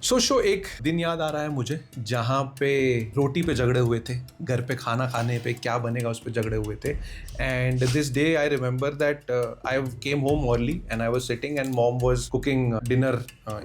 Show एक दिन याद आ रहा है मुझे जहाँ पे रोटी पे झगड़े हुए थे, घर पे खाना खाने पे क्या बनेगा उस पे झगड़े हुए थे. And this day I remember that I came home early and I was sitting and mom was cooking dinner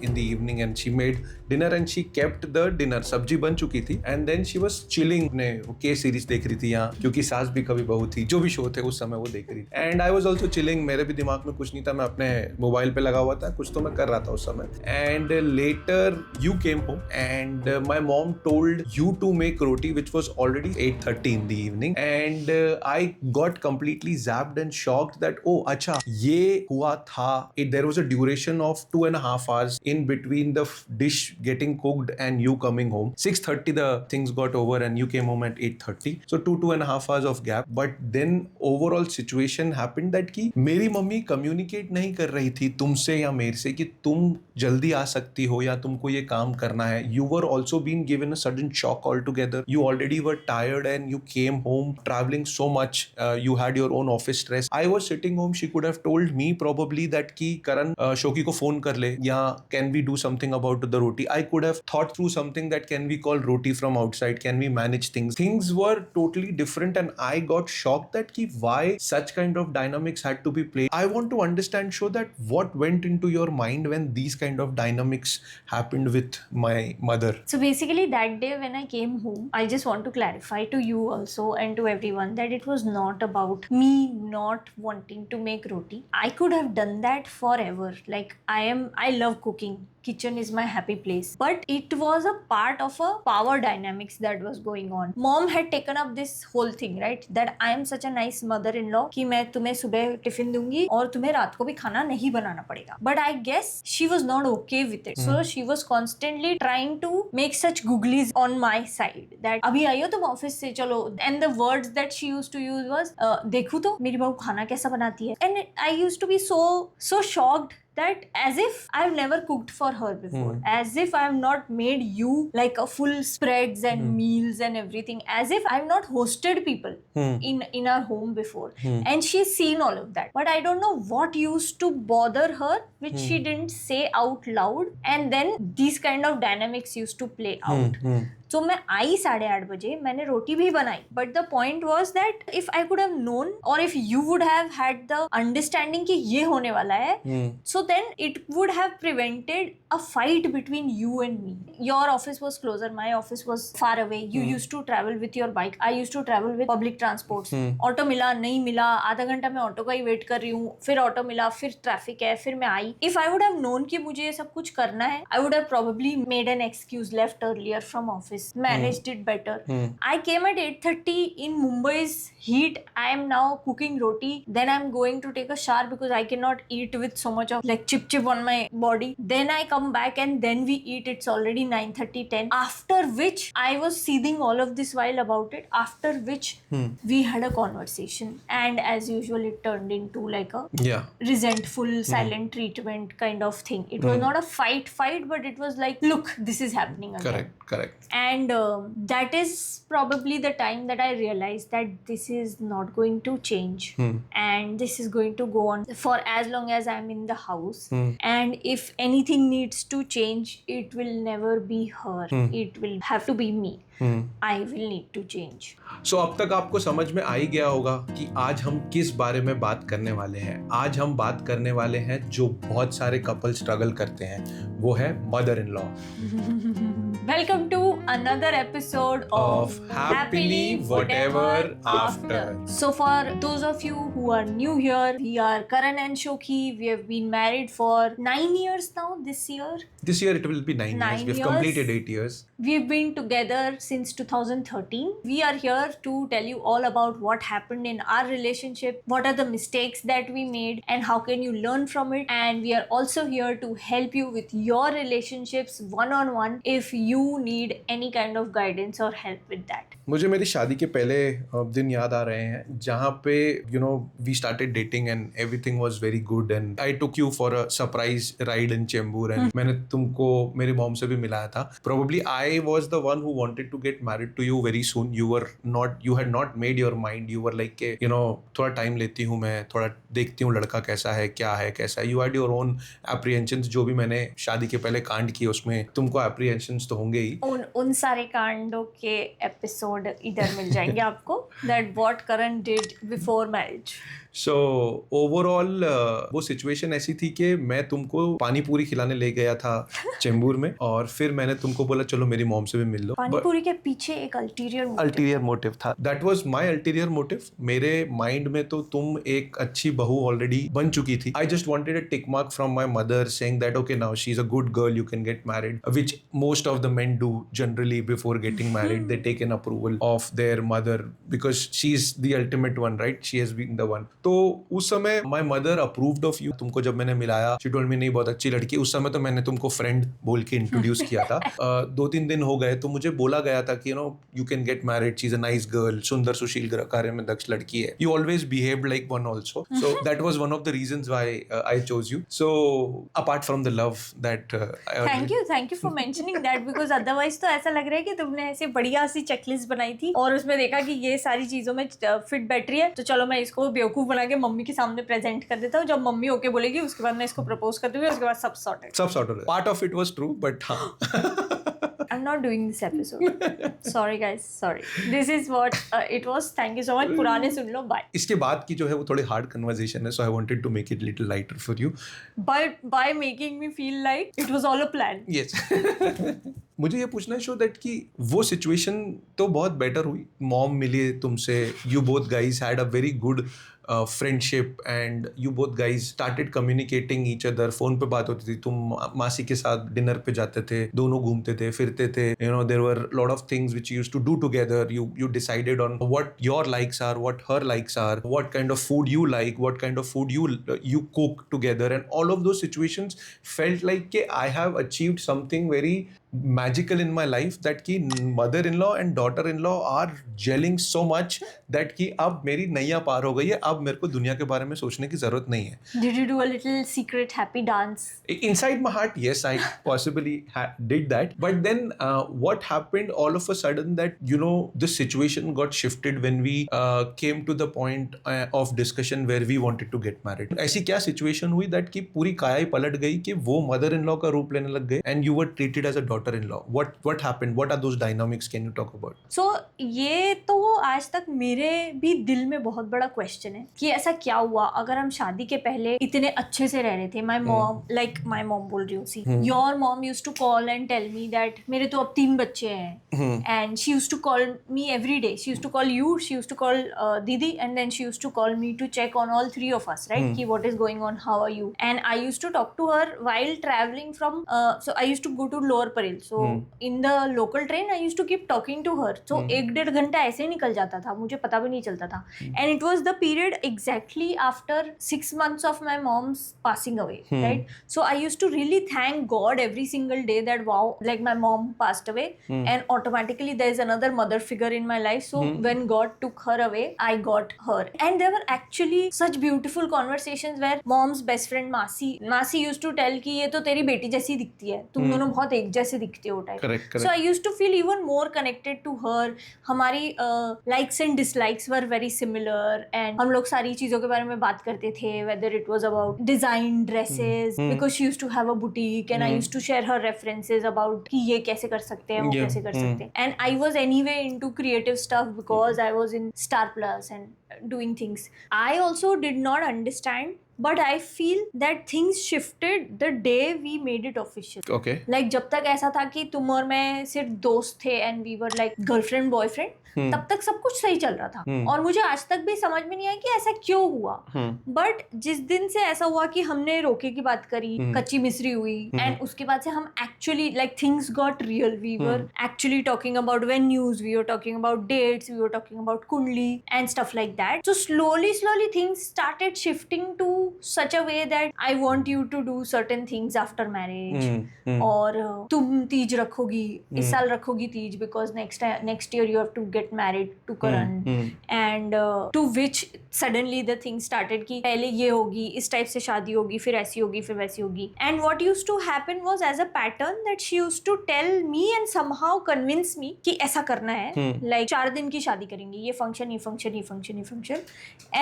in the evening and she made dinner and she kept the dinner. सब्जी बन चुकी थी and then she was chilling. ने के series देख रही थी यहाँ, क्योंकि सास भी कभी बहू थी, जो भी शो थे उस समय वो देख रही थी. And I was also chilling. मेरे भी दिमाग में कुछ नहीं था, मैं अपने मोबाइल पे लगा हुआ था, कुछ तो मैं कर रहा था उस समय. And later you came home and my mom told you to make roti, which was already 8:30 in the evening. And I got completely zapped and shocked that oh acha ye hua tha. There was a duration of 2.5 hours in between the dish getting cooked and you coming home. 6:30 the things got over and you came home at 8:30, so 2.5 hours of gap. But then overall situation happened that ki मेरी mummy communicate नहीं कर रही थी तुमसे या मेरे से कि तुम जल्दी आ सकती हो या तुमको ये काम करना है. You were also being given a sudden shock altogether. You already were tired and you came home traveling so much. You had your own office stress. I was sitting home. She could have told me probably that कि करण शोकी को phone कर ले या can we do something about the roti. I could have thought through something that can we call roti from outside. Can we manage things? Things were totally different and I got shocked that कि why such kind of dynamics had to be played. I want to understand, show that what went into your mind when these kind of dynamics happened with my mother. So basically that day when I came home, I just want to clarify to you also and to everyone that it was not about me not wanting to make roti. I could have done that forever. Like I love cooking. Kitchen is my happy place. But it was a part of a power dynamics that was going on. Mom had taken up this whole thing, right? That I am such a nice mother-in-law कि मैं तुम्हें सुबह tiffin दूंगी और तुम्हें रात को भी खाना नहीं बनाना पड़ेगा. But I guess she was not okay with it. So she was constantly trying to make such googlies on my side. That अभी आई हो तुम ऑफिस से, चलो. And the words that she used to use was देखो तो मेरी बहू खाना कैसा बनाती है. And I used to be so shocked that as if I've never cooked for her before, as if I've not made you like a full spreads and meals and everything, as if I've not hosted people in our home before, and she's seen all of that. But I don't know what used to bother her, which she didn't say out loud, and then these kind of dynamics used to play out. So मैं आई 8:30 बजे, मैंने रोटी भी बनाई. But the point was that if I could have known or if you would have had the understanding कि ये होने वाला है, so then it would have prevented a fight between you and me. Your office was closer, my office was far away. You used to travel with your bike. I used to travel with public transports. Auto मिला नहीं मिला, आधा घंटा मैं auto का ही wait कर रही हूँ, फिर ऑटो मिला, फिर ट्रैफिक है, फिर मैं आई. If I would have known कि मुझे ये सब कुछ करना है, I would have probably made an excuse, left earlier from office. Managed it better. I came at 8:30 in Mumbai's heat. I am now cooking roti. Then I'm going to take a shower because I cannot eat with so much of like chip on my body. Then I come back and then we eat. It's already 9:30, 10. After which I was seething all of this while about it. After which we had a conversation, and as usual it turned into like a resentful silent treatment kind of thing. It was not a fight, but it was like, look, this is happening again. Correct. And that is probably the time that I realized that this is not going to change, and this is going to go on for as long as I'm in the house. And if anything needs to change, it will never be her. It will have to be me. I will need to change. So अब तक आपको समझ में आ ही गया होगा कि आज हम किस बारे में बात करने वाले हैं. आज हम बात करने वाले हैं जो बहुत सारे कपल स्ट्रगल करते हैं, वो है mother in law. Welcome to another episode of Happily Whatever After. So for those of you who are new here, we are Karan and Shoki. We have been married for 9 years now this year. This year it will be 9 years. We've completed 8 years. We've been together since 2013. We are here to tell you all about what happened in our relationship, what are the mistakes that we made, and how can you learn from it. And we are also here to help you with your relationships one-on-one if you need any kind of guidance or help with that. मुझे मेरी शादी के पहले दिन याद आ रहे हैं जहाँ पे we started dating and everything was very good and I took you for a surprise ride in Chembur and मैंने तुमको मेरी मॉम से भी मिलाया था. Probably I was the one who wanted to get married to you very soon. You had not made your mind. You were like के थोड़ा time लेती हूँ मैं, थोड़ा देखती हूँ लड़का कैसा है, क्या है, कैसा है. You had your own apprehensions. जो भी मैंने शादी के पहले कांड किए उसमें तुमको एप्रीहेंशंस तो होंगे ही. उन सारे कांडों के एपिसोड इधर मिल जाएंगे आपको, that what Karan did before marriage. So overall वो सिचुएशन ऐसी थी कि मैं तुमको पानी पूरी खिलाने ले गया था चेंबूर में और फिर मैंने तुमको बोला चलो मेरी मॉम से भी मिल लो. पानी पूरी के पीछे एक अल्टीरियर मोटिव था. That was my ulterior motive. मेरे माइंड में तो तुम एक अच्छी बहू ऑलरेडी बन चुकी थी. I just wanted a tick mark from my mother saying that okay now she is a good girl, you can get married, which most of the men do generally before getting married. They take an approval of their mother because she is the ultimate one, right? She has been the one. तो उस समय my mother approved of you. तुमको जब मैंने मिलाया she told me नहीं बहुत अच्छी लड़की. उस समय तो मैंने तुमको फ्रेंड बोल के इंट्रोड्यूस किया था. 2-3 दिन हो गए तो मुझे बोला गया था कि you can get married, she is a nice girl, सुंदर सुशील कार्य में दक्ष लड़की है. You always behaved like one also. So that was one of the reasons why I chose you. So apart from the love that thank you for mentioning that, because otherwise तो ऐसा लग रहा है कि तुमने ऐसे बढ़िया सी चेकलिस्ट बनाई थी और उसमें देखा कि ये सारी चीजों में फिट बैठ रही है तो चलो मैं इसको बेवकूफ बना के मम्मी के सामने प्रेजेंट कर देता हूँ. जब मम्मी ओके बोलेगी उसके बाद मैं इसको प्रपोज कर दूंगी, उसके बाद सब sorted. Part of it was true but I'm not doing this episode. Sorry guys, sorry. This is what it was. Thank you so much. पुराने सुन लो. Bye. इसके बाद की जो है वो थोड़ी हार्ड कन्वर्सेशन है, so I wanted to make it little lighter for you. By making me feel like it was all a plan. Yes. मुझे ये पूछना है शो दैट कि वो सिचुएशन तो बहुत बेटर हुई. मॉम मिली तुमसे, you both guys had a very good friendship and you both guys started communicating each other. Phone पे बात होती थी, तुम मासी के साथ डिनर पे जाते थे, दोनों घूमते थे, फिरते थे. There were lot of things which you used to do together. You decided on what your likes are, what her likes are, what kind of food you like, what kind of food you cook together, and all of those situations felt like I have achieved something very magical in my life, that कि mother-in-law and daughter-in-law are gelling so much that कि अब मेरी नैया पार हो गई है, अब मेरे को दुनिया के बारे में सोचने की जरूरत नहीं है. Did you do a little secret happy dance? Inside my heart, yes, I possibly did that. But then what happened all of a sudden that the situation got shifted when we came to the point of discussion where we wanted to get married. ऐसी क्या situation हुई that कि पूरी काया ही पलट गई कि वो mother-in-law का रूप लेने लग गए and you were treated as a daughter-in-law. What happened? What are those dynamics? Can you talk about? So ये तो आज तक मेरे भी दिल में बहुत बड़ा क्वेश्चन है कि ऐसा क्या हुआ अगर हम शादी के पहले इतने अच्छे से रह रहे थे. माई मॉम बोल रही हूँ see, your mom used to call and tell me that मेरे तो अब 3 बच्चे हैं and she used to call me every day. She used to call you, she used to call didi and then she used to call me to check on all 3 of us, right? Ki what is going on, how are you? And I used to talk to her while traveling from so I used to go to Lower Parel, so in the local train I used to keep talking to her. So 1-1.5 घंटा ऐसे ही निकल जाता था, मुझे पता भी नहीं चलता था. And it was the period exactly after 6 months of my mom's passing away, right? So I used to really thank God every single day that wow, like my mom passed away and automatically there is another mother figure in my life. So when God took her away, I got her. And there were actually such beautiful conversations where mom's best friend Masi used to tell कि ये तो तेरी बेटी जैसी दिखती है, तुम दोनों बहुत एक जैसे दिखते हो type. Correct. So I used to feel even more connected to her. हमारी likes and dislikes were very similar and हम लोग सारी चीजों के बारे में बात करते थे, whether it was about design dresses because she used to have a boutique and I used to share her references about कि ये कैसे कर सकते हैं, वो कैसे कर सकते हैं. And I was anyway into creative stuff because I was in Star Plus and doing things. I also did not understand, but I feel that things shifted the day we made it official. Okay. Like जब तक ऐसा था कि तुम और मैं सिर्फ दोस्त थे and we were like girlfriend boyfriend, तब तक सब कुछ सही चल रहा था और मुझे आज तक भी समझ में नहीं आया कि ऐसा क्यों हुआ. बट जिस दिन से ऐसा हुआ कि हमने रोके की बात करी, कच्ची मिस्री हुई एंड उसके बाद से हम actually like things got real. We were actually talking about venues, we were talking about dates, we were talking about kundli and stuff like that. So slowly things started shifting to such a way that I want you to do certain things after marriage. और तुम तीज रखोगी, इस साल रखोगी Teej, because next year you have to get married to Karan. And to which suddenly the thing started कि पहले ये होगी, इस type से शादी होगी, फिर ऐसी होगी, फिर वैसी होगी. And what used to happen was as a pattern that she used to tell me and somehow convince me कि ऐसा करना है. Like 4 दिन की शादी करेंगे, ये फंक्शन, ये फंक्शन, ये फंक्शन, ये function.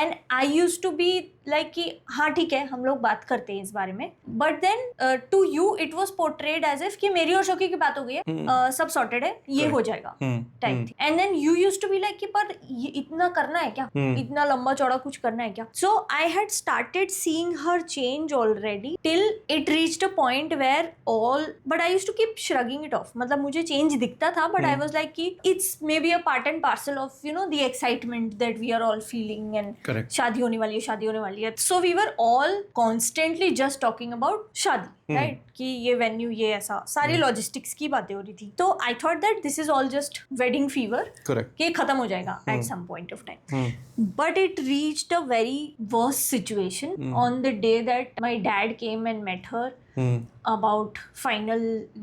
And I used to be like कि हाँ ठीक है, हम लोग बात करते हैं इस बारे में. But then to you it was portrayed as if कि मेरी और शोकी की बात हो गई है, सब sorted है, ये हो जाएगा टाइप थी. And then you used to be like कि पर ये इतना करना है क्या, इतना लंबा चौड़ा कुछ करना है क्या. So I had started seeing her change already till it reached a point where but I used to keep shrugging it off. मतलब मुझे change दिखता था, but I was like कि it's maybe a part and parcel of the excitement that we are all feeling and शादी होने वाली है, शादी होने वाली है. So we were all constantly just talking about शादी, right? कि ये venue, ये ऐसा सारी logistics की बातें हो रही थी. तो I thought that this is all just wedding fever. Correct. कि खत्म हो जाएगा at some point of time. But it reached a very worse situation on the day that my dad came and met her. About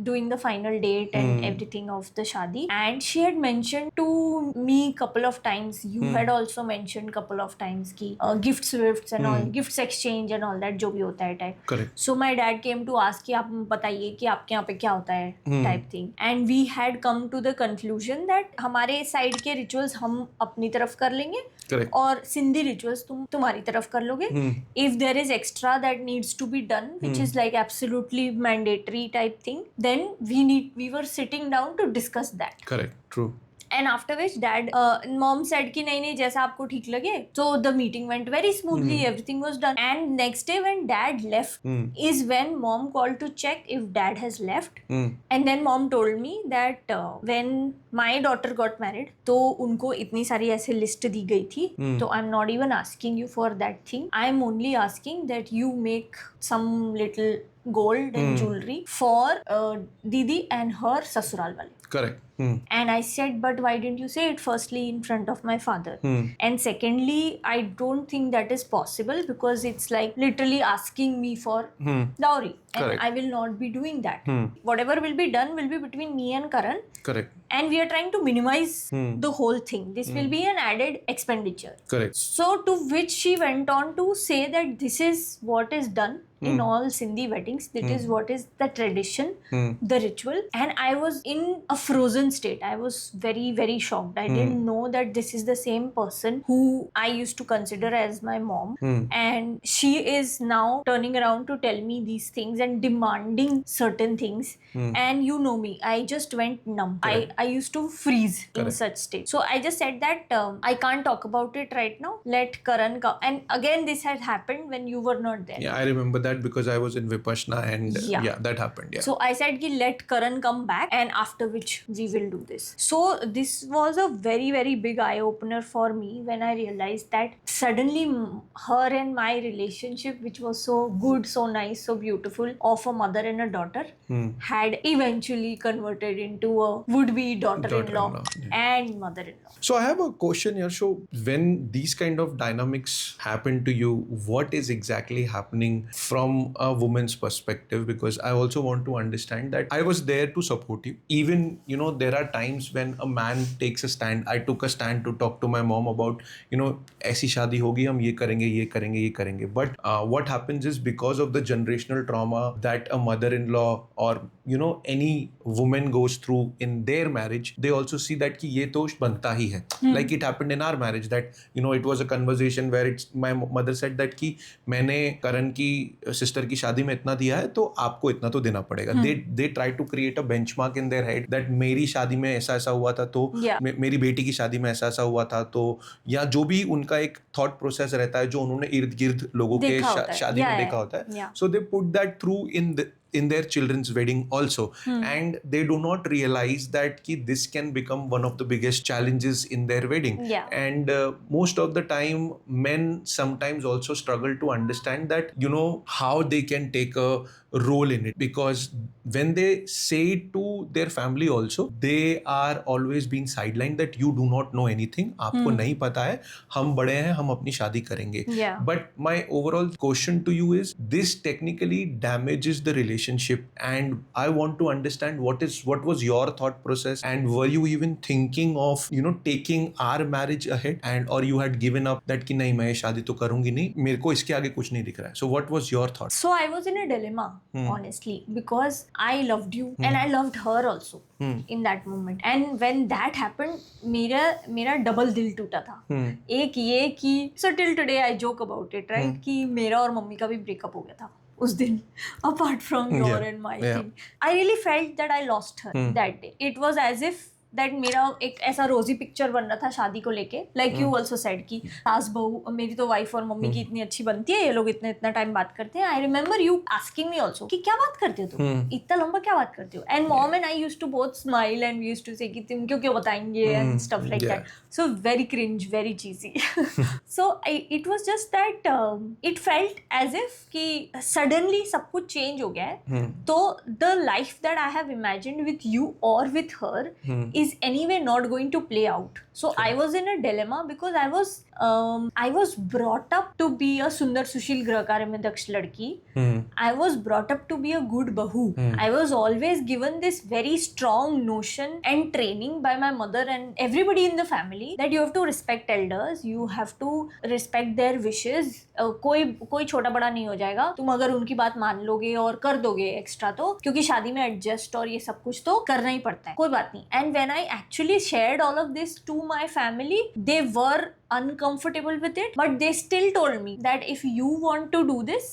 doing the final date and everything of the shadi, and she had mentioned to me couple of times, you had also mentioned couple of times ki gifts and all, gifts exchange and all that जो भी होता है type. Correct. So my dad came to ask कि आप बताइए कि आपके यहाँ पे क्या होता है type thing, and we had come to the conclusion that हमारे side के rituals हम अपनी तरफ कर लेंगे. Correct. और सिंधी rituals तुम्हारी तरफ कर लोगे. If there is extra that needs to be done, which is like absolutely mandatory type thing, then we were sitting down to discuss that. Correct. True. And after which mom said कि नहीं जैसा आपको ठीक लगे. So the meeting went very smoothly. Everything was done. And next day when dad left is when mom called to check if dad has left. And then mom told me that when my daughter got married, तो उनको इतनी सारी ऐसे list दी गई थी. तो I'm not even asking you for that thing. I'm only asking that you make some little gold and jewelry for Didi and her sasural wale. Correct. And I said, but why didn't you say it firstly in front of my father? And secondly, I don't think that is possible because it's like literally asking me for dowry. And correct. I will not be doing that. Whatever will be done will be between me and Karan. Correct. And we are trying to minimize the whole thing. This will be an added expenditure. Correct. So to which she went on to say that this is what is done in all Sindhi weddings. That is what is the tradition, the ritual. And I was in a frozen state. I was very, very shocked. I didn't know that this is the same person who I used to consider as my mom. And she is now turning around to tell me these things and demanding certain things. And you know me, I just went numb. I used to freeze in such state. So I just said that I can't talk about it right now. Let Karan come. And again, this had happened when you were not there. Yeah, I remember that because I was in Vipassana and that happened. Yeah. So I said ki let Karan come back and after which we will do this. So this was a very, very big eye opener for me when I realized that suddenly her and my relationship, which was so good, so nice, so beautiful, of a mother and a daughter, had eventually converted into a would-be daughter-in-law and mother-in-law. So I have a question here. So when these kind of dynamics happen to you, what is exactly happening from a woman's perspective? Because I also want to understand that I was there to support you. Even, there are times when a man takes a stand. I took a stand to talk to my mom about, ऐसी शादी होगी, हम ये करेंगे, ये करेंगे, ये करेंगे. But what happens is because of the generational trauma that a mother-in-law or, any woman goes through in their marriage, they also see that कि ये तो बनता ही है. Like it happened in our marriage that, it was a conversation where my mother said that कि मैंने करण की sister की शादी में इतना दिया है तो आपको इतना तो देना पड़ेगा. They try to create a benchmark in their head that मेरी शादी में ऐसा ऐसा हुआ था तो मेरी बेटी की शादी में ऐसा ऐसा हुआ था तो या जो भी उनका एक thought process रहता है जो उन्होंने इर्द गिर्द लोगों के शादी में देखा होता है. So they put that through in their children's wedding also, and they do not realize that ki this can become one of the biggest challenges in their wedding. Yeah. And most of the time men sometimes also struggle to understand that, you know, how they can take a role in it, because when they say it to their family also, they are always being sidelined that you do not know anything, आपको नहीं पता है, हम बड़े हैं, हम अपनी शादी करेंगे. Yeah. But my overall question to you is, this technically damages the relationship, and I want to understand what was your thought process, and were you even thinking of, you know, taking our marriage ahead, and or you had given up that कि नहीं मैं शादी तो करूंगी नहीं, मेरे को इसके आगे कुछ नहीं दिख रहा है. So what was your thought? So I was in a dilemma, honestly, because I loved you and I loved her also in that moment. And when that happened, मेरा डबल दिल टूटा था. एक ये कि so till today I joke about it, right? कि मेरा और मम्मी का भी ब्रेकअप हो गया था उस दिन, apart from your and my thing. I really felt that I lost her that day. It was as if that मेरा एक ऐसा रोजी पिक्चर बन रहा था शादी को लेके, लाइक यू ऑल्सो सेड कि सास बहू, मेरी तो वाइफ और मम्मी की इतनी अच्छी बनती है, ये लोग इतना टाइम बात करते हैं. I remember you asking me also कि क्या बात करते हो तुम, इतना लंबा क्या बात करते हो. And mom and I used to both smile and we used to say कि तुम क्यों बताएंगे and stuff like that. So very cringe, very cheesy. So it was just that it felt as if कि suddenly सब कुछ change हो गया है. तो the life that I have imagined with you और with her is anyway not going to play out. So I was in a dilemma because I was brought up to be a Sundar Sushil Grah Karya mein Daksh ladki. I was brought up to be a good bahu. I was always given this very strong notion and training by my mother and everybody in the family that you have to respect elders, you have to respect their wishes. कोई छोटा बड़ा नहीं हो जाएगा, तुम अगर उनकी बात मान लोगे और कर दोगे एक्स्ट्रा तो, क्योंकि शादी में एडजस्ट और ये सब कुछ तो करना ही पड़ता है, कोई बात नहीं. And when I actually shared all of this to my family, they were uncomfortable with it, but they still told me that if you want to do this,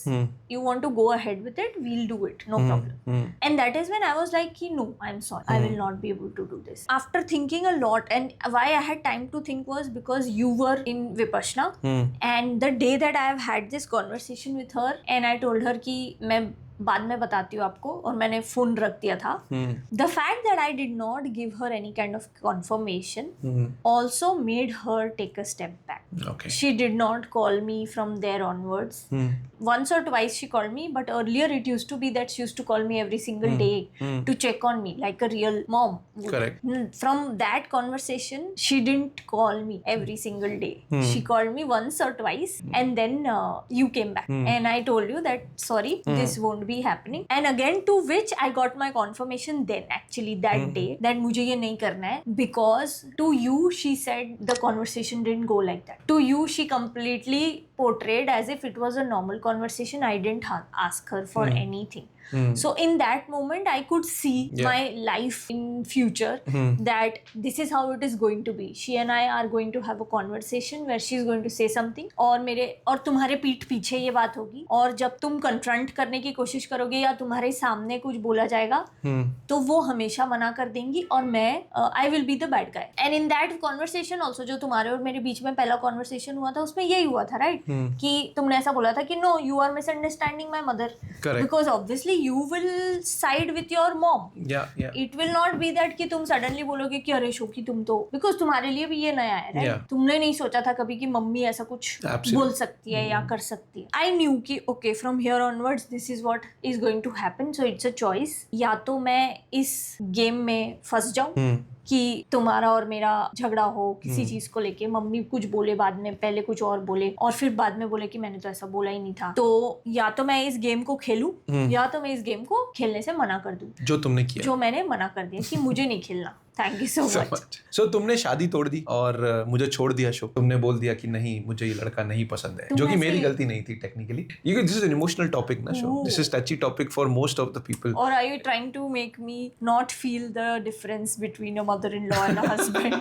you want to go ahead with it, we'll do it, no problem. And that is when I was like, no, I'm sorry, I will not be able to do this. After thinking a lot, and why I had time to think was because you were in Vipassana, and the day that I have had this conversation with her and I told her कि मैं बाद में बताती हूँ आपको, और मैंने phone रख दिया था. The fact that I did not give her any kind of confirmation also made her take a step back. Okay. She did not call me from there onwards. Once or twice she called me, but earlier it used to be that she used to call me every single day to check on me like a real mom would. Correct. From that conversation, she didn't call me every single day. She called me once or twice, and then you came back and I told you that sorry, this won't be happening. And again, to which I got my confirmation then, actually that day, that मुझे ये नहीं करना है, because to you she said the conversation didn't go like that. To you she completely portrayed as if it was a normal conversation. I didn't ask her for anything. So in that moment I could see my life in future, that this is how it is going to be. She and I are going to have a conversation where she is going to say something, और तुम्हारे पीठ पीछे ये बात होगी, और जब तुम confront करने की कोशिश करोगे या तुम्हारे सामने कुछ बोला जाएगा तो वो हमेशा मना कर देंगी, और मैं I will be the bad guy. And in that conversation also, जो तुम्हारे और मेरे बीच में पहला conversation हुआ था, उसमें यही हुआ था, right? कि तुमने ऐसा बोला था कि no, you are misunderstanding my mother. Correct. Because obviously you will side with your mom. Yeah. It will not be that कि तुम suddenly बोलोगे कि अरे शोकी तुम तो, because तुम्हारे लिए भी ये नया है, right? तुमने नहीं सोचा था कभी कि मम्मी ऐसा कुछ बोल सकती है या कर सकती है. I knew कि okay, from here onwards this is what is going to happen, so it's a choice. या तो मैं इस गेम में फंस जाऊं कि तुम्हारा और मेरा झगड़ा हो किसी चीज को लेके, मम्मी कुछ बोले बाद में, पहले कुछ और बोले और फिर बाद में बोले कि मैंने तो ऐसा बोला ही नहीं था, तो या तो मैं इस गेम को खेलूं या तो मैं इस गेम को खेलने से मना कर दूं, जो तुमने किया, जो मैंने मना कर दिया कि मुझे नहीं खेलना. Thank you so much. So तुमने शादी तोड़ दी और मुझे छोड़ दिया शो. तुमने बोल दिया कि नहीं, मुझे ये लड़का नहीं पसंद है, जो कि मेरी गलती नहीं थी टेक्निकली. ये this is an emotional topic ना so. This is touchy topic for most of the people. और are you trying to make me not feel the difference between a mother in law and a husband?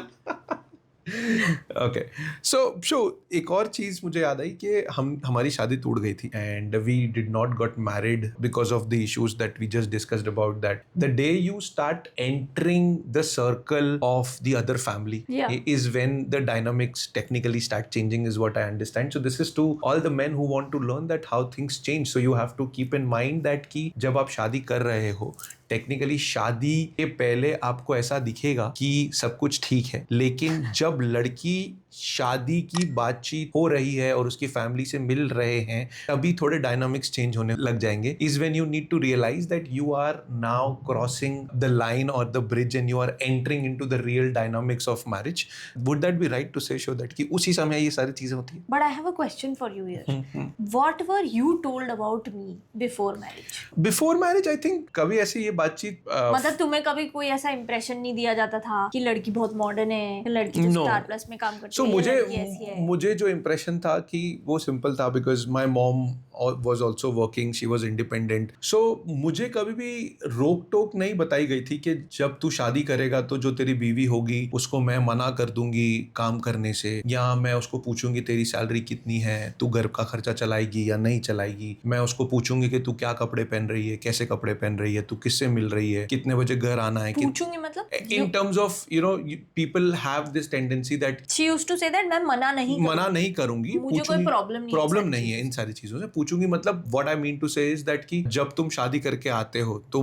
Okay so एक और चीज मुझे याद आई कि हमारी शादी टूट गई थी and we did not got married because of the issues that we just discussed about that the day you start entering the circle of the other family Yeah. is when the dynamics technically start changing is what I understand. So this is to all the men who want to learn that how things change. So you have to keep in mind that कि जब आप शादी कर रहे हो technically शादी के पहले आपको ऐसा दिखेगा कि सब कुछ ठीक है, लेकिन जब लड़की शादी की बातचीत हो रही है और उसकी फैमिली से मिल रहे हैं तभी थोड़े डायनामिक्स चेंज होने लग जाएंगे. Is when you need to realise that you are now crossing the line और the bridge and you are entering into the real dynamics of marriage. Would that be right to say so that कि उसी समय ये सारी चीजें होती है? But I have a question for you here. What were you told about me before marriage? Before marriage I think कभी ऐसी ये बातचीत मतलब तुम्हें कभी कोई ऐसा इंप्रेशन नहीं दिया जाता था कि लड़की बहुत मॉडर्न है, लड़की तो No. स्टार प्लस में काम करती सो है, लड़की ऐसी है. मुझे जो इम्प्रेशन था कि वो सिंपल था because my mom was also working, she was independent. So मुझे कभी भी रोक टोक नहीं बताई गई थी कि जब तू शादी करेगा तो जो तेरी बीवी होगी उसको मैं मना कर दूंगी काम करने से, या मैं उसको पूछूंगी तेरी सैलरी कितनी है, तू घर का खर्चा चलाएगी या नहीं चलाएगी. मैं उसको पूछूंगी कि तू क्या कपड़े पहन रही है, कैसे कपड़े पहन रही है, तू किससे मिल रही है, कितने बजे घर आना है. पूछूंगी मतलब In terms of, people have this tendency that she used to say that मैं मना नहीं करूंगी, मुझे कोई प्रॉब्लम नहीं है इन सारी चीजों से. पूछूंगी मतलब what I mean to say is that कि जब तुम शादी करके आते हो तो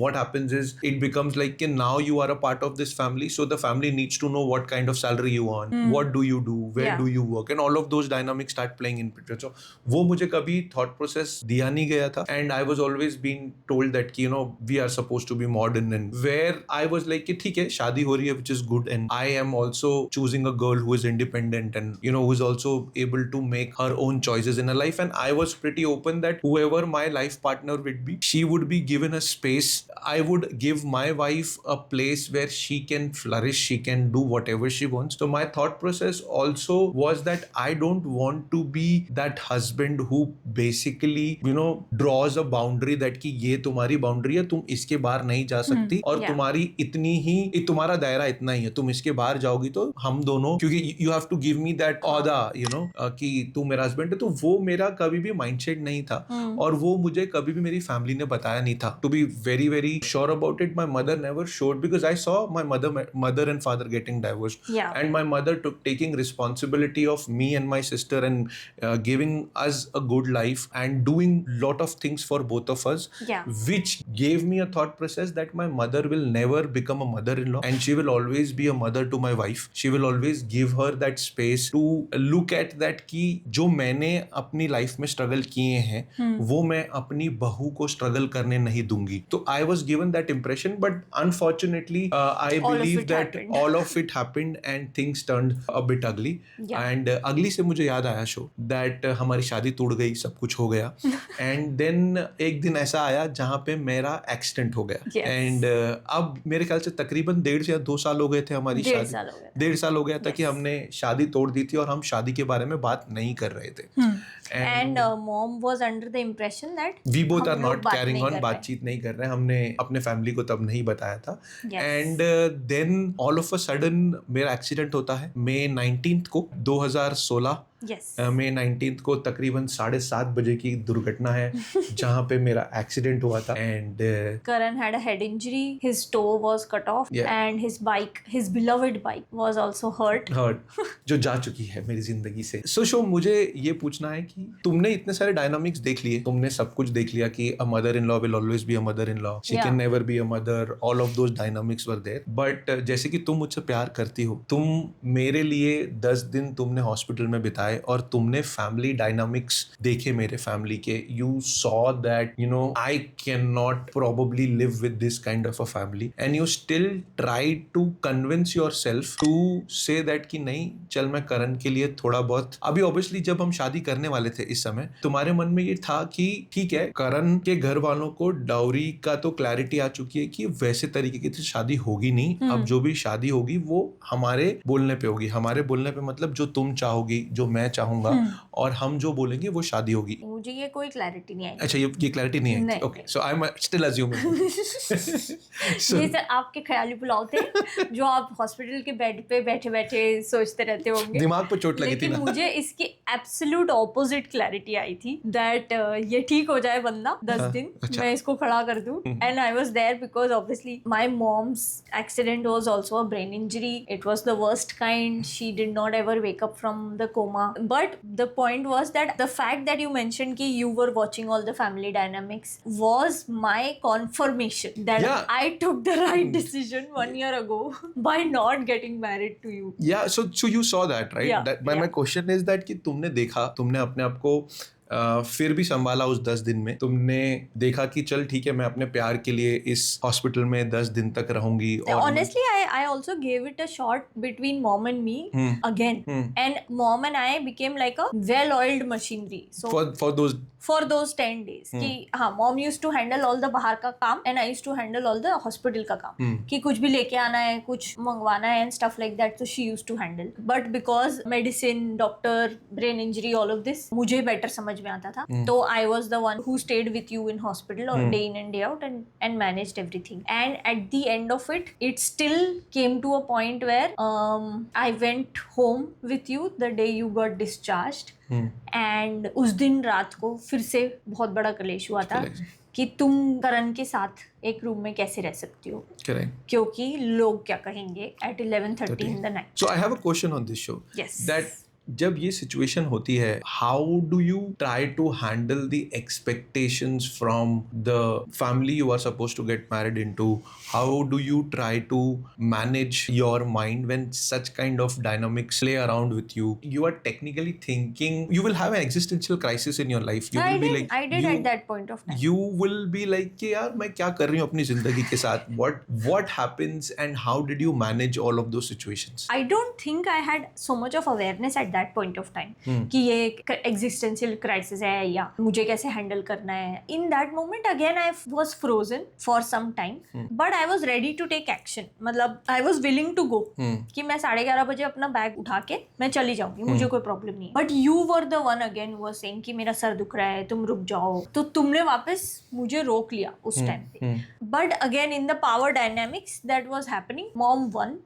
what happens is it becomes like कि now you are a part of this family, so the family needs to know what kind of salary you earn, what do you do, where do you work, and all of those dynamics start playing in picture. So वो मुझे कभी thought process दिया नहीं गया था, and I was always being told that कि we are supposed to be modern, and where I was like कि ठीक है शादी हो रही है which is good, and I am also choosing a girl who is independent and who is also able to make her own choices in her life, and I was pretty open that whoever my life partner would be, she would be given a space. I would give my wife a place where she can flourish, she can do whatever she wants. So my thought process also was that I don't want to be that husband who basically draws a boundary that कि ये तुम्हारी boundary है, तुम इसके बाहर नहीं जा सकती, और yeah. तुम्हारी इतनी ही, तुम्हारा दायरा इतना ही है, तुम इसके बाहर जाओगी तो हम दोनों, क्योंकि you have to give me that ऑदा कि तू मेरा हस्बैंड है. तो वो मेरा कभी भी माइंडसेट नहीं था, और वो मुझे कभी भी मेरी फैमिली ने बताया नहीं था. To be very very sure about it, my mother never showed, because I saw my mother and father getting divorced, and my mother took taking responsibility of me and my sister and giving us a good life and doing lot of things for both of us, which gave me a thought process that my mother will never become a mother-in-law, and she will always be a mother to my wife. She will always give her that space to look at that कि जो मैंने अपनी life में struggle किए हैं वो मैं अपनी बहू को स्ट्रगल करने नहीं दूंगी. तो I was given that impression, but unfortunately I believe that all of it happened and things turned a bit ugly. And ugly से मुझे याद आया शो that हमारी शादी टूट गई, सब कुछ हो गया, and then एक दिन ऐसा आया जहाँ पे मेरा एक्सीडेंट हो गया. एंड अब मेरे ख्याल से तकरीबन 1.5 या 2 साल हो गए थे हमारी शादी. 1.5 साल हो गया था कि हमने शादी तोड़ दी थी और हम शादी के बारे में बात नहीं कर रहे थे. And mom was under the impression that we both are not carrying on, बातचीत नहीं कर रहे. हमने अपने फैमिली को तब नहीं बताया था. And then all of a sudden मेरा एक्सीडेंट होता है May 19th को 2016. May 19th को तकरीबन 7:30 बजे की दुर्घटना है जहाँ पे मेरा एक्सीडेंट हुआ था. And Karan had a head injury, his toe was cut off, and his beloved bike was also hurt जो जा चुकी है मेरी जिंदगी से. सो मुझे ये पूछना है कि तुमने इतने सारे डायनामिक्स देख लिए, तुमने सब कुछ देख लिया कि a mother in law will always be a mother in law, she can never be a mother, all of those dynamics were there. But जैसे कि तुम मुझसे प्यार करती हो, तुम मेरे लिए 10 दिन तुमने हॉस्पिटल में बिताए और तुमने फैमिली डायनामिक्स देखे मेरे फैमिली के. You saw that I can not probably live with this kind of a family, and you still try to convince yourself to say that कि नहीं चल मैं करण के लिए थोड़ा बहुत. अभी ऑब्वियसली जब हम शादी करने वाले थे इस समय तुम्हारे मन में ये था कि ठीक है करण के घर वालों को डाउरी का तो क्लैरिटी आ चुकी है कि वैसे तरीके की तो शादी होगी नहीं. अब जो भी शादी होगी वो हमारे बोलने पे होगी. हमारे बोलने पे मतलब जो तुम चाहोगी, जो मैं चाहूंगा, और हम जो बोलेंगे वो शादी होगी. मुझे ये कोई क्लैरिटी नहीं आई. अच्छा ये क्लैरिटी नहीं आई. Okay, so I am still assuming. ये सर आपके ख्याली पुलाव थे जो आप हॉस्पिटल के बेड पे बैठे बैठे सोचते रहते होंगे। दिमाग पे चोट लगी थी लेकिन ना। मुझे इसकी एब्सोल्यूट ऑपोजिट क्लैरिटी आई थी दैट ये ठीक हो जाए बंदा 10 दिन, अच्छा। मैं इसको खड़ा कर दूं। And I was there because obviously my mom's accident was also a brain injury, it was the worst kind, she did not ever wake up from the coma, but the point was that the fact that you mentioned कि you were watching all the family dynamics was my confirmation that Yeah. I took the right decision 1 year ago by not getting married to you. Yeah, so you saw that, right? Yeah, That my question is that कि तुमने देखा, तुमने अपने आप को फिर भी संभाला उस 10 दिन में, तुमने देखा कि चल ठीक है मैं अपने प्यार के लिए इस हॉस्पिटल में 10 दिन तक रहूंगी। और Honestly, I also gave it a shot between mom and me again, and mom and I became like a well-oiled machinery. So for those 10 days कि हाँ mom use to handle all the बाहर का काम and I use to handle all the hospital का काम, कि कुछ भी लेके आना है, कुछ मंगवाना है एंड स्टफ लाइक दैट, तो she use to handle. But because medicine, doctor, brain injury, all of this मुझे बेटर समझ में आता था, तो I was the one who stayed with you in hospital और day in and day out and managed everything. And at the end of it still came to a point where I went home with you the day you got discharged. And उस दिन रात को फिर से बहुत बड़ा कलेश हुआ था कि तुम करण के साथ एक रूम में कैसे रह सकती हो, क्योंकि लोग क्या कहेंगे at 11:30 in the night. So I have a question on this show. Yes. That जब ये सिचुएशन होती है, how do you try to handle the expectations from the family you are suppose to get married into? How do you try to manage your mind when such kind of dynamics play around with you? You are technically thinking, you will have an existential crisis in your life. I did at that point of time. You will be like कि यार मैं क्या कर रही हूँ अपनी जिंदगी के साथ? What happens and how did you manage all of those situations? I don't think I had so much of awareness at that point of time कि ये existential crisis है या मुझे कैसे हैंडल करना है. In that moment again I was frozen for some time, but I was ready to take action. मतलब I was willing to go कि मैं 11:30 बजे अपना बैग उठा के मैं चली जाऊंगी, मुझे कोई प्रॉब्लम नहीं है. But you were the one again who was saying कि मेरा सर दुख रहा है, तुम रुक जाओ, तो तुमने वापस मुझे रोक लिया उस टाइम पे. But again in the power dynamics that was happening, mom won.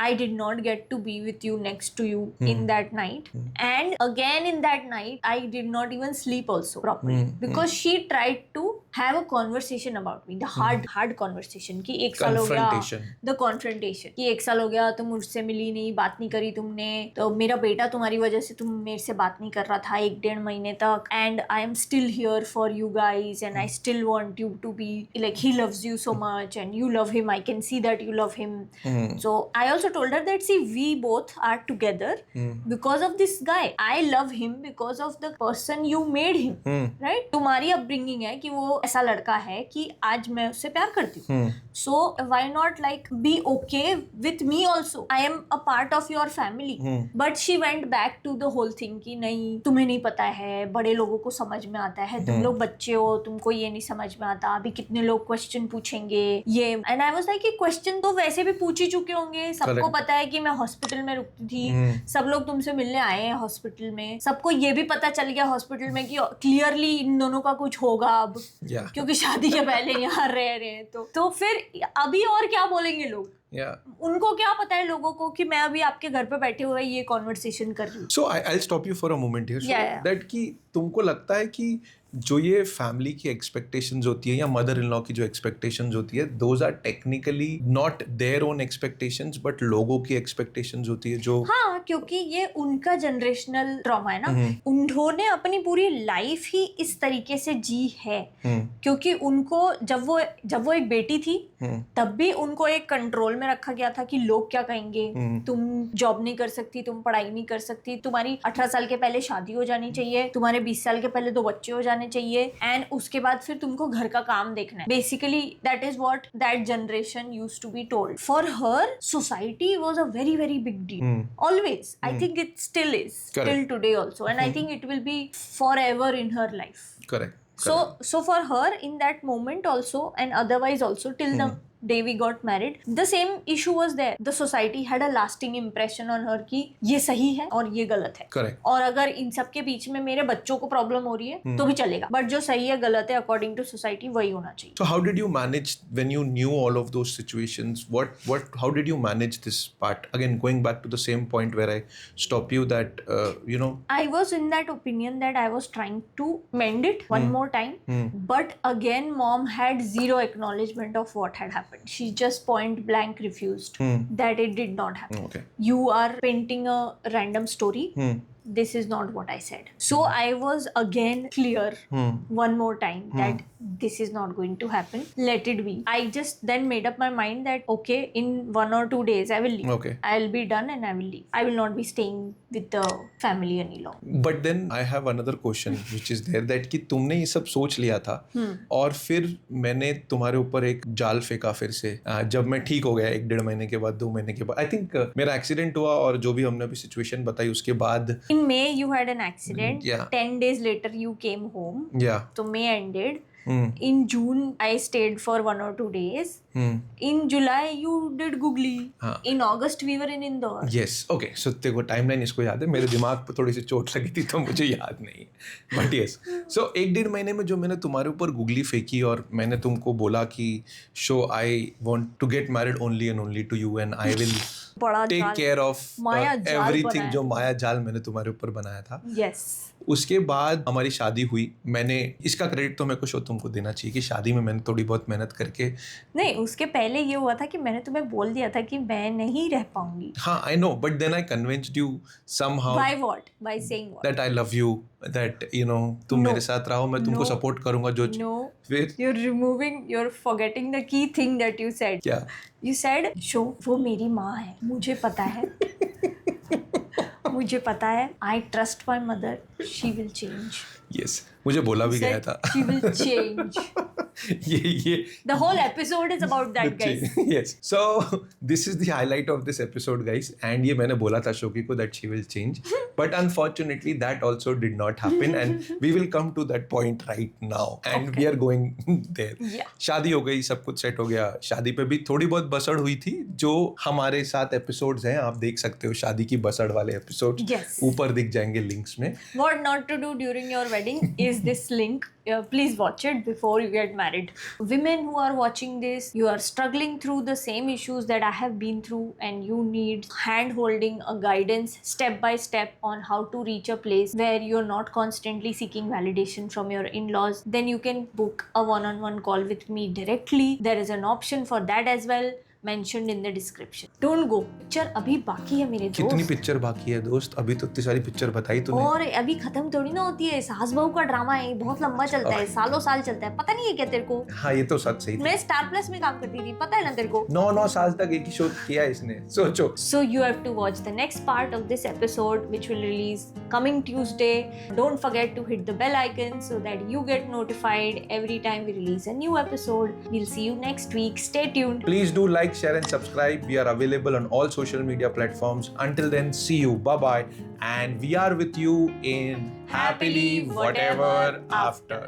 I did not get to be with you, next to you in that night. And again in that night I did not even sleep also properly because she tried to have a conversation about me, the hard conversation कि एक साल हो गया, the confrontation कि एक साल हो गया तुम मुझसे मिली नहीं, बात नहीं करी तुमने, तो मेरा बेटा तुम्हारी वजह से तुम मेरे से बात नहीं कर रहा था 1-1.5 महीने तक, and I am still here for you guys and I still want you to be like, he loves you so much and you love him, I can see that you love him. So I also told her that see we both are together because of this guy. I love him because of the person you made him, right? तुम्हारी upbringing है कि वो ऐसा लड़का है कि आज मैं उससे प्यार करती हूँ, so why not like be okay with me also? I am a part of your family. But she went back to the whole thing कि नहीं तुम्हें नहीं पता है, बड़े लोगों को समझ में आता है, तुम लोग बच्चे हो, तुमको ये नहीं समझ में आता, अभी कितने लोग क्वेश्चन पूछेंगे ये. एंड आई वाज लाइक कि क्वेश्चन तो वैसे भी पूछ ही चुके होंगे, सबको पता है कि मैं हॉस्पिटल में रुकती थी, सब लोग तुमसे मिलने आए हैं हॉस्पिटल में, सबको ये भी पता चल गया हॉस्पिटल में कि क्लियरली इन दोनों का कुछ होगा अब, क्योंकि शादी के पहले यहाँ रह रहे हैं, तो फिर अभी और क्या बोलेंगे लोग? उनको क्या पता है लोगों को कि मैं अभी आपके घर पे बैठे हुए ये कॉन्वर्सेशन कर रही हूँ. So I'll stop you for a moment here. So that कि तुमको लगता है कि जो ये फैमिली की एक्सपेक्टेशंस होती है या मदर इन लॉ की जो एक्सपेक्टेशंस होती है, those are technically not their own expectations but लोगों की एक्सपेक्टेशंस होती है जो, हाँ, क्योंकि ये उनका जनरेशनल ट्रॉमा है ना. उन्होंने अपनी पूरी लाइफ ही इस तरीके से जी है, क्योंकि उनको जब वो एक बेटी थी तब भी उनको एक कंट्रोल में रखा गया था कि लोग क्या कहेंगे, तुम जॉब नहीं कर सकती, तुम पढ़ाई नहीं कर सकती, तुम्हारी 18 साल के पहले शादी हो जानी चाहिए, तुम्हारे 20 साल के पहले 2 बच्चे हो जाने चाहिए, एंड उसके बाद फिर तुमको घर का काम देखना है. Basically that is what that generation used to be told. For her society was a very very big deal always. I think it still is till today also, and I think it will be forever in her life. Correct. So for her in that moment also and otherwise also till the day we got married, the same issue was there. The society had a lasting impression on her कि ये सही है और ये गलत है. Correct. और अगर इन सब के बीच में मेरे बच्चों को प्रॉब्लम हो रही है तो भी चलेगा, बट जो सही है गलत है अकॉर्डिंग टू सोसाइटी वही होना चाहिए. So how did you manage when you knew all of those situations? How did you manage this part? Again, going back to the same point where I stop you that, I was in that opinion that I was trying to mend it one more time, but again mom had zero acknowledgement of what had happened. She just point blank refused that it did not happen. Okay. You are painting a random story. This is not what I said. So I was again clear one more time that this is not going to happen. Let it be. I just then made up my mind that okay, in 1 or 2 days I will leave. Okay. I'll be done and I will leave. I will not be staying with the family any longer. But then I have another question which is there that कि तुमने ये सब सोच लिया था और फिर मैंने तुम्हारे ऊपर एक जाल फेंका फिर से जब मैं ठीक हो गया 1-1.5 महीने के बाद 2 महीने के बाद. आई थिंक मेरा एक्सीडेंट हुआ और जो भी हमने अभी सिचुएशन बताई उसके बाद. In May you had an accident. Yeah. 10 days later you came home. Yeah. So May ended. In June I stayed for 1 or 2 days. In July you did Googly. In August we were in Indore. Yes. Okay. So तेरे को timeline इसको याद है. मेरे दिमाग पर थोड़ी सी चोट लगी थी तो मुझे याद नहीं. But yes. So 1-1.5 महीने में जो मैंने तुम्हारे ऊपर गुगली फेंकी और मैंने तुमको बोला कि so I want to get married only and only to you and I will बड़ा टेक जाल, केयर ऑफ माया जाल एवरीथिंग. बनाया. जो माया जाल मैंने तुम्हारे ऊपर बनाया था. Yes. उसके बाद हमारी शादी हुई. मैंने इसका क्रेडिट तो मेरे को शो तुमको देना चाहिए कि शादी में मैंने थोड़ी बहुत मेहनत करके. नहीं, उसके पहले ये हुआ था कि मैंने तुम्हें बोल दिया था कि मैं नहीं रह पाऊंगी. हाँ, I know, but then I convinced you somehow By what? By saying what? That I love you, that तुम No. मेरे साथ रहो, मैं तुमको No. सपोर्ट करूंगा. जो No. फिर You're forgetting the key thing that you said. क्या? You said, शो वो मेरी माँ है, मुझे पता है. मुझे पता है. I trust my mother. She will change. Yes, मुझे बोला भी गया था. She will change. ये The whole episode is about that, guys. Yes. So this is the highlight of this episode, guys. And ये मैंने बोला था शोकी को that she will change, but unfortunately that also did not happen, and we will come to that point right now, and we are going there. Yeah. शादी हो गई, सब कुछ सेट हो गया. शादी पे भी थोड़ी बहुत बसड़ हुई थी. जो हमारे साथ एपिसोड्स हैं आप देख सकते हो, शादी की बसड़ वाले एपिसोड्स. Yes. ऊपर दिख जाएंगे लिंक्स में. What not to do during your wedding is this link. Please watch it before you get married. Women who are watching this, you are struggling through the same issues that I have been through, and you need hand holding, a guidance step by step on how to reach a place where you're not constantly seeking validation from your in-laws. Then you can book a one-on-one call with me directly. There is an option for that as well, mentioned in the description. Don't go. Picture अभी बाकी है मेरे कितनी दोस्त. Picture बाकी है दोस्त? अभी तो इतनी सारी पिक्चर बताई तूने. और अभी खत्म थोड़ी ना होती है. सास बहू का ड्रामा है, बहुत लंबा चलता है, सालों साल चलता है. पता नहीं है क्या तेरे को? हाँ, ये तो सच सही. मैं स्टार प्लस में काम करती थी, पता है ना तेरे को? 9 साल तक एक ही शो किया इसने, सोचो. So you have to watch the next part of this episode, which will release coming Tuesday. Don't forget to hit the bell icon so that you get notified every time we release a new episode. We'll see you next week. Stay tuned. Please do like, share and subscribe. We are available on all social media platforms. Until then, see you. Bye-bye. And we are with you in Happily Whatever After.